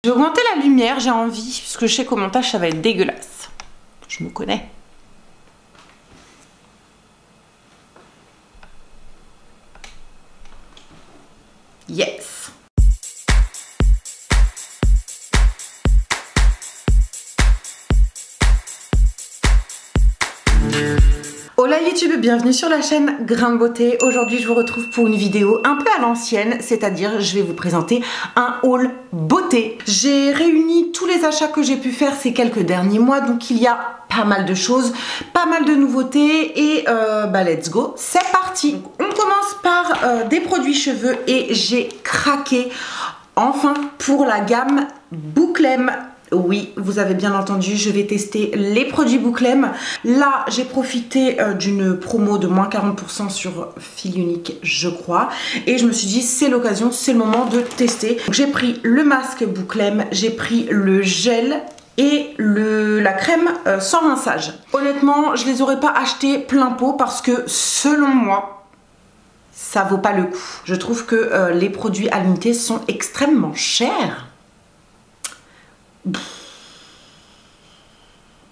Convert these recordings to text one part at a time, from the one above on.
Je vais augmenter la lumière, j'ai envie, parce que je sais qu'au montage ça va être dégueulasse. Je me connais. Yes. Hola YouTube, bienvenue sur la chaîne Grain de Beauté. Aujourd'hui je vous retrouve pour une vidéo un peu à l'ancienne, c'est-à-dire je vais vous présenter un haul beauté. J'ai réuni tous les achats que j'ai pu faire ces quelques derniers mois, donc il y a pas mal de choses, pas mal de nouveautés et let's go, c'est parti. Donc, on commence par des produits cheveux et j'ai craqué enfin pour la gamme Bouclem. Oui, vous avez bien entendu, je vais tester les produits Bouclem. Là, j'ai profité d'une promo de moins 40% sur fil unique, je crois. Et je me suis dit, c'est l'occasion, c'est le moment de tester. J'ai pris le masque Bouclem, j'ai pris le gel et la crème sans rinçage. Honnêtement, je les aurais pas achetés plein pot parce que selon moi, ça vaut pas le coup. Je trouve que les produits à l'unité sont extrêmement chers.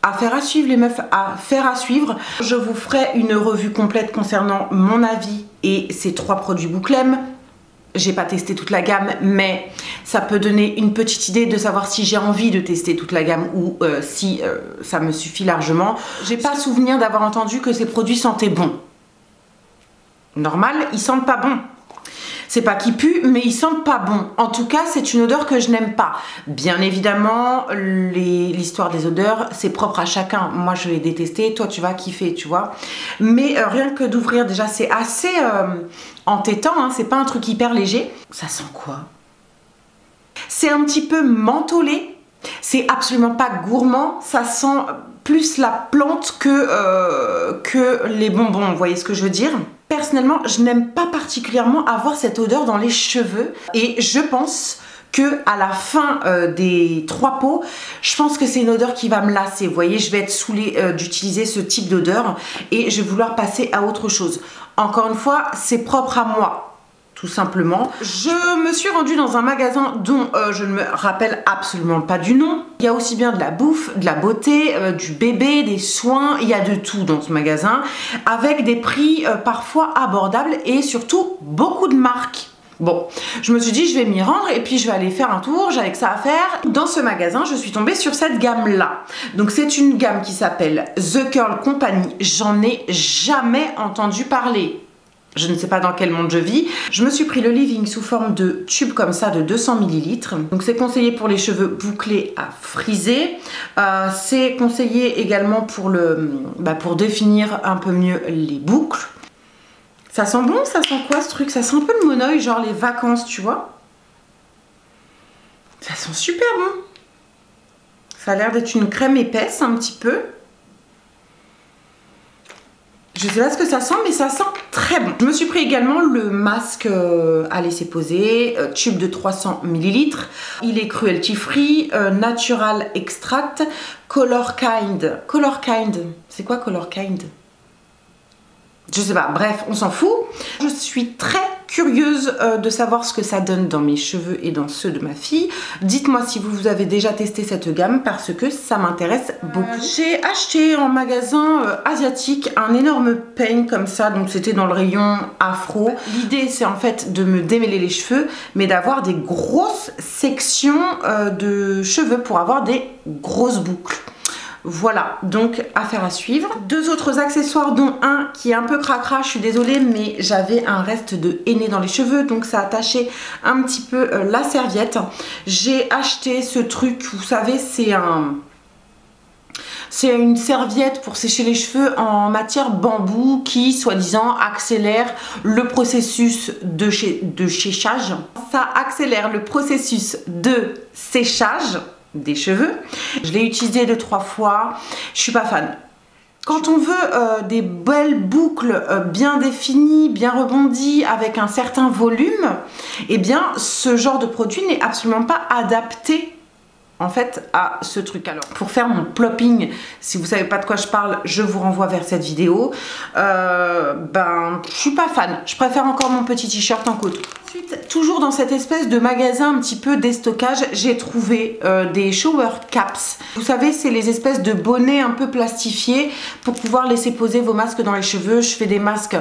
Affaire à suivre les meufs, affaire à suivre. Je vous ferai une revue complète concernant mon avis et ces trois produits Bouclem. J'ai pas testé toute la gamme, mais ça peut donner une petite idée de savoir si j'ai envie de tester toute la gamme ou si ça me suffit largement. J'ai pas souvenir d'avoir entendu que ces produits sentaient bon. Normal, ils sentent pas bon. C'est pas qu'ils puent, mais ils sentent pas bon. En tout cas, c'est une odeur que je n'aime pas. Bien évidemment, l'histoire des odeurs, c'est propre à chacun. Moi, je vais détester, toi, tu vas kiffer, tu vois. Mais rien que d'ouvrir, déjà, c'est assez entêtant, hein. C'est pas un truc hyper léger. Ça sent quoi? C'est un petit peu mentholé. C'est absolument pas gourmand. Ça sent plus la plante que les bonbons. Vous voyez ce que je veux dire? Personnellement, je n'aime pas particulièrement avoir cette odeur dans les cheveux et je pense que à la fin des trois pots, je pense que c'est une odeur qui va me lasser. Vous voyez, je vais être saoulée d'utiliser ce type d'odeur et je vais vouloir passer à autre chose. Encore une fois, c'est propre à moi. Tout simplement. Je me suis rendue dans un magasin dont je ne me rappelle absolument pas du nom. Il y a aussi bien de la bouffe, de la beauté, du bébé, des soins, il y a de tout dans ce magasin, avec des prix parfois abordables et surtout beaucoup de marques. Bon, je me suis dit je vais m'y rendre et puis je vais aller faire un tour, j'avais que ça à faire. Dans ce magasin, je suis tombée sur cette gamme-là. Donc c'est une gamme qui s'appelle The Curl Company. J'en ai jamais entendu parler. Je ne sais pas dans quel monde je vis. Je me suis pris le leave-in sous forme de tube comme ça de 200 ml. Donc c'est conseillé pour les cheveux bouclés à friser. C'est conseillé également pour, pour définir un peu mieux les boucles. Ça sent bon? Ça sent quoi ce truc? Ça sent un peu le monoeil, genre les vacances, tu vois. Ça sent super bon. Ça a l'air d'être une crème épaisse un petit peu. Je sais pas ce que ça sent, mais ça sent très bon. Je me suis pris également le masque à laisser poser, tube de 300 ml. Il est cruelty free, natural extract, color kind. Color kind, c'est quoi color kind? Je sais pas, bref, on s'en fout. Je suis très curieuse de savoir ce que ça donne dans mes cheveux et dans ceux de ma fille. Dites-moi si vous avez déjà testé cette gamme parce que ça m'intéresse beaucoup. J'ai acheté en magasin asiatique un énorme peigne comme ça, donc c'était dans le rayon afro. L'idée c'est en fait de me démêler les cheveux, mais d'avoir des grosses sections de cheveux pour avoir des grosses boucles. Voilà, donc affaire à suivre. Deux autres accessoires, dont un qui est un peu cracra, je suis désolée, mais j'avais un reste de henné dans les cheveux, donc ça a taché un petit peu la serviette. J'ai acheté ce truc, vous savez, c'est une serviette pour sécher les cheveux en matière bambou qui, soi-disant, accélère le processus de séchage. Ça accélère le processus de séchage des cheveux. Je l'ai utilisé 2-3 fois. Je suis pas fan. Quand on veut des belles boucles bien définies, bien rebondies, avec un certain volume, eh bien ce genre de produit n'est absolument pas adapté en fait à ce truc. Alors pour faire mon plopping, si vous savez pas de quoi je parle, je vous renvoie vers cette vidéo. Je suis pas fan. Je préfère encore mon petit t-shirt en coton. Ensuite, toujours dans cette espèce de magasin un petit peu déstockage, j'ai trouvé des shower caps. Vous savez, c'est les espèces de bonnets un peu plastifiés pour pouvoir laisser poser vos masques dans les cheveux. Je fais des masques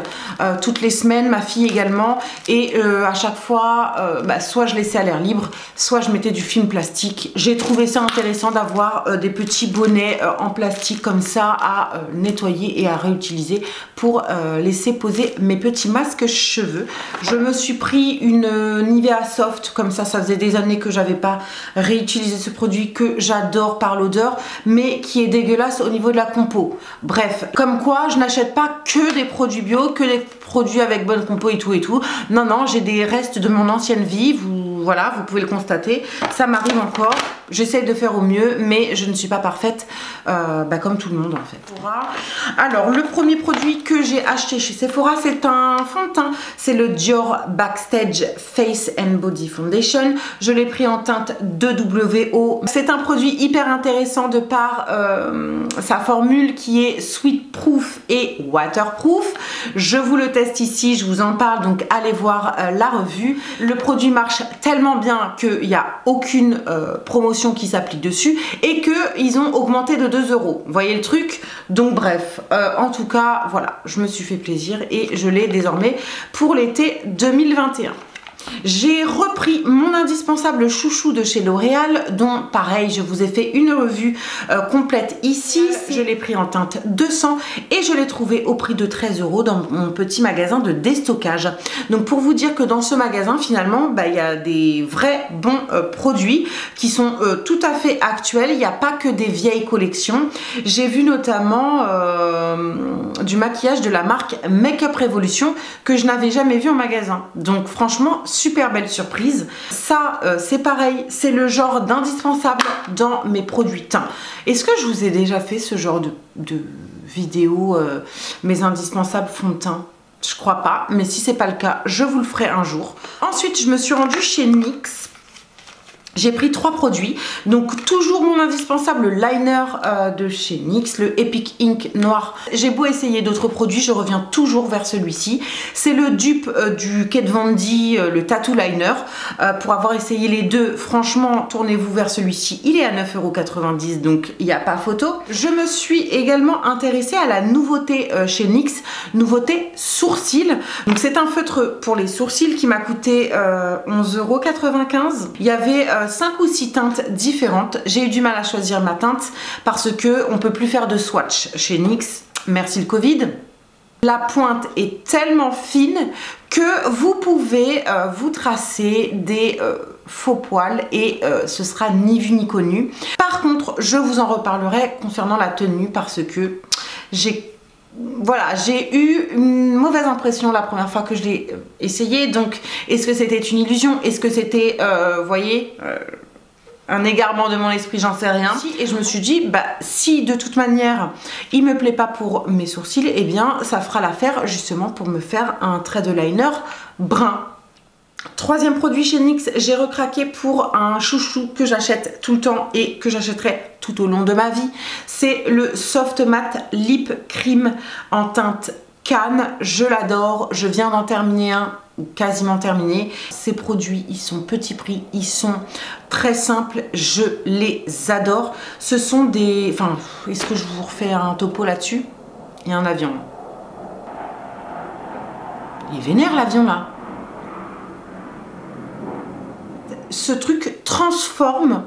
toutes les semaines, ma fille également, et à chaque fois, soit je laissais à l'air libre, soit je mettais du film plastique. J'ai trouvé ça intéressant d'avoir des petits bonnets en plastique comme ça à nettoyer et à réutiliser pour laisser poser mes petits masques cheveux. Je me suis pris une Nivea Soft, comme ça faisait des années que j'avais pas réutilisé ce produit que j'adore par l'odeur, mais qui est dégueulasse au niveau de la compo. Bref, comme quoi je n'achète pas que des produits bio, que des produits avec bonne compo et tout. Non, non, j'ai des restes de mon ancienne vie, voilà, vous pouvez le constater, ça m'arrive encore. J'essaie de faire au mieux, mais je ne suis pas parfaite, comme tout le monde en fait. Alors, le premier produit que j'ai acheté chez Sephora, c'est un fond de teint. C'est le Dior Backstage Face and Body Foundation. Je l'ai pris en teinte 2WO. C'est un produit hyper intéressant de par sa formule qui est sweat proof et waterproof. Je vous le teste ici, je vous en parle, donc allez voir la revue. Le produit marche tellement bien qu'il n'y a aucune promotion qui s'applique dessus et qu'ils ont augmenté de 2 €. Vous voyez le truc? Donc bref, en tout cas, voilà, je me suis fait plaisir et je l'ai désormais pour l'été 2021. J'ai repris mon indispensable chouchou de chez L'Oréal, dont pareil je vous ai fait une revue complète ici. Je l'ai pris en teinte 200 et je l'ai trouvé au prix de 13 € dans mon petit magasin de déstockage. Donc pour vous dire que dans ce magasin finalement il y a des vrais bons produits qui sont tout à fait actuels. Il n'y a pas que des vieilles collections. J'ai vu notamment du maquillage de la marque Make Up Revolution que je n'avais jamais vu en magasin. Donc franchement, super belle surprise. Ça, c'est pareil, c'est le genre d'indispensable dans mes produits teint. Est-ce que je vous ai déjà fait ce genre de vidéo, mes indispensables fonds de teint? Je crois pas, mais si c'est pas le cas, je vous le ferai un jour. Ensuite, je me suis rendue chez NYX. J'ai pris 3 produits, donc toujours mon indispensable liner de chez NYX, le Epic Ink noir. J'ai beau essayer d'autres produits, je reviens toujours vers celui-ci. C'est le dupe du Kat Von D, le Tattoo Liner. Pour avoir essayé les deux, franchement, tournez-vous vers celui-ci. Il est à 9,90 €, donc il n'y a pas photo. Je me suis également intéressée à la nouveauté chez NYX, nouveauté sourcils. Donc c'est un feutre pour les sourcils qui m'a coûté 11,95 €. Il y avait 5 ou 6 teintes différentes. J'ai eu du mal à choisir ma teinte parce que on peut plus faire de swatch chez NYX, merci le Covid. La pointe est tellement fine que vous pouvez vous tracer des faux poils et ce sera ni vu ni connu. Par contre, je vous en reparlerai concernant la tenue parce que j'ai eu une mauvaise impression la première fois que je l'ai essayé. Donc, est-ce que c'était une illusion? Est-ce que c'était, voyez, un égarement de mon esprit? J'en sais rien. Et je me suis dit, si de toute manière, il me plaît pas pour mes sourcils, eh bien, ça fera l'affaire justement pour me faire un trait de liner brun. Troisième produit chez NYX, j'ai recraqué pour un chouchou que j'achète tout le temps et que j'achèterai tout au long de ma vie. C'est le Soft Matte Lip Cream en teinte Canne. Je l'adore, je viens d'en terminer un, ou quasiment terminé. Ces produits, ils sont petit prix, ils sont très simples, je les adore. Ce sont des... Enfin, est-ce que je vous refais un topo là-dessus? Il y a un avion. Il est vénère l'avion là. Ce truc transforme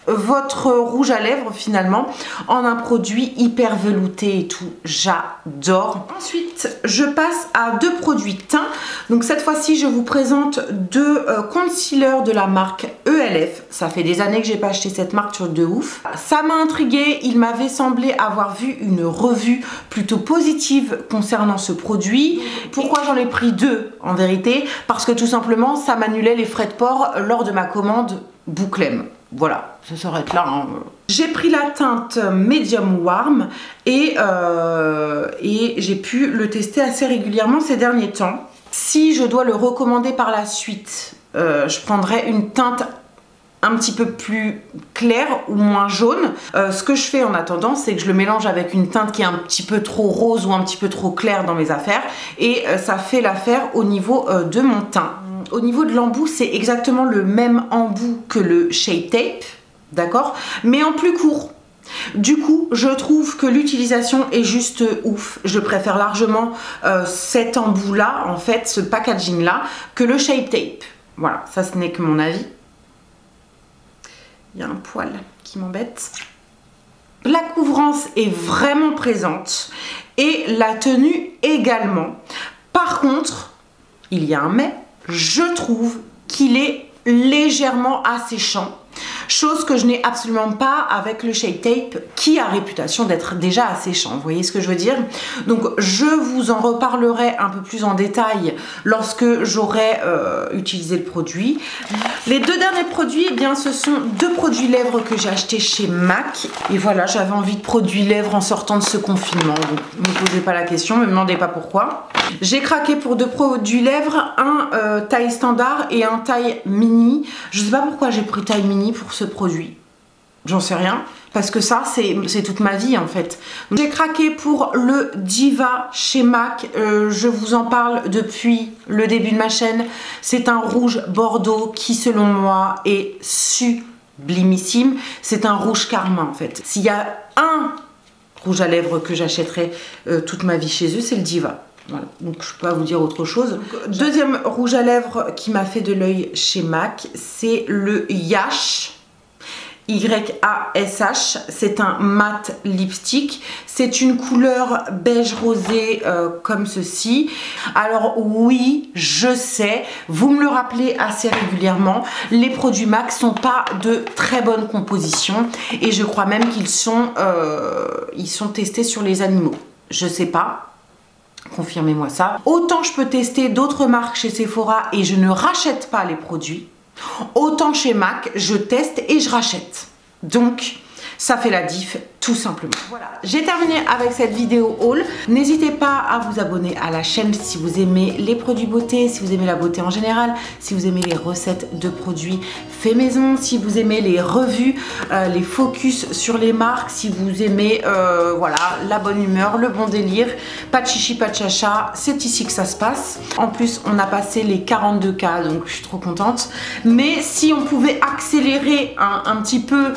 votre rouge à lèvres finalement en un produit hyper velouté et tout. J'adore. Ensuite, je passe à 2 produits teints. Donc cette fois-ci, je vous présente 2 concealers de la marque ELF. Ça fait des années que j'ai pas acheté cette marque sur de ouf. Ça m'a intriguée. Il m'avait semblé avoir vu une revue plutôt positive concernant ce produit. Pourquoi j'en ai pris 2 en vérité? Parce que tout simplement, ça m'annulait les frais de port lors de ma commande Bouclem. Voilà, ça s'arrête là. Hein. J'ai pris la teinte Medium Warm et j'ai pu le tester assez régulièrement ces derniers temps. Si je dois le recommander par la suite, je prendrai une teinte un petit peu plus claire ou moins jaune. Ce que je fais en attendant, c'est que je le mélange avec une teinte qui est un petit peu trop rose ou un petit peu trop claire dans mes affaires et ça fait l'affaire au niveau de mon teint. Au niveau de l'embout, c'est exactement le même embout que le Shape Tape, d'accord, mais en plus court. Du coup, je trouve que l'utilisation est juste ouf. Je préfère largement cet embout-là, en fait, ce packaging-là, que le Shape Tape. Voilà, ça ce n'est que mon avis. Il y a un poil qui m'embête. La couvrance est vraiment présente et la tenue également. Par contre, il y a un mais, je trouve qu'il est légèrement asséchant. Chose que je n'ai absolument pas avec le Shape Tape qui a réputation d'être déjà asséchant. Vous voyez ce que je veux dire? Donc je vous en reparlerai un peu plus en détail lorsque j'aurai utilisé le produit. Les deux derniers produits, eh bien, ce sont deux produits lèvres que j'ai achetés chez MAC. Et voilà, j'avais envie de produits lèvres en sortant de ce confinement. Donc ne me posez pas la question, ne me demandez pas pourquoi. J'ai craqué pour deux produits lèvres, un taille standard et un taille mini. Je ne sais pas pourquoi j'ai pris taille mini pour ce produit. J'en sais rien. Parce que ça, c'est toute ma vie en fait. J'ai craqué pour le Diva chez MAC. Je vous en parle depuis le début de ma chaîne. C'est un rouge bordeaux qui, selon moi, est sublimissime. C'est un rouge karma en fait. S'il y a un rouge à lèvres que j'achèterai toute ma vie chez eux, c'est le Diva. Voilà, donc je peux pas vous dire autre chose. Deuxième rouge à lèvres qui m'a fait de l'œil chez MAC, c'est le Yash. YASH, c'est un mat lipstick, c'est une couleur beige rosé comme ceci. Alors oui, je sais, vous me le rappelez assez régulièrement, les produits MAC sont pas de très bonne composition et je crois même qu'ils sont, testés sur les animaux. Je sais pas. Confirmez-moi ça. Autant je peux tester d'autres marques chez Sephora et je ne rachète pas les produits, autant chez MAC, je teste et je rachète. Donc, ça fait la diff, tout simplement. Voilà, j'ai terminé avec cette vidéo haul. N'hésitez pas à vous abonner à la chaîne si vous aimez les produits beauté, si vous aimez la beauté en général, si vous aimez les recettes de produits faits maison, si vous aimez les revues, les focus sur les marques, si vous aimez voilà, la bonne humeur, le bon délire, pas de chichi, pas de chacha, c'est ici que ça se passe. En plus, on a passé les 42K, donc je suis trop contente. Mais si on pouvait accélérer un petit peu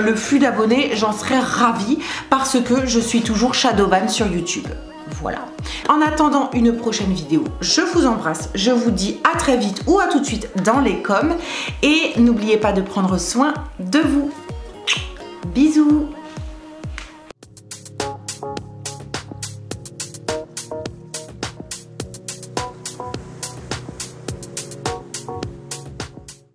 le flux d'abonnés, j'en serais ravie parce que je suis toujours shadowban sur YouTube. Voilà. En attendant une prochaine vidéo, je vous embrasse, je vous dis à très vite ou à tout de suite dans les coms et n'oubliez pas de prendre soin de vous. Bisous.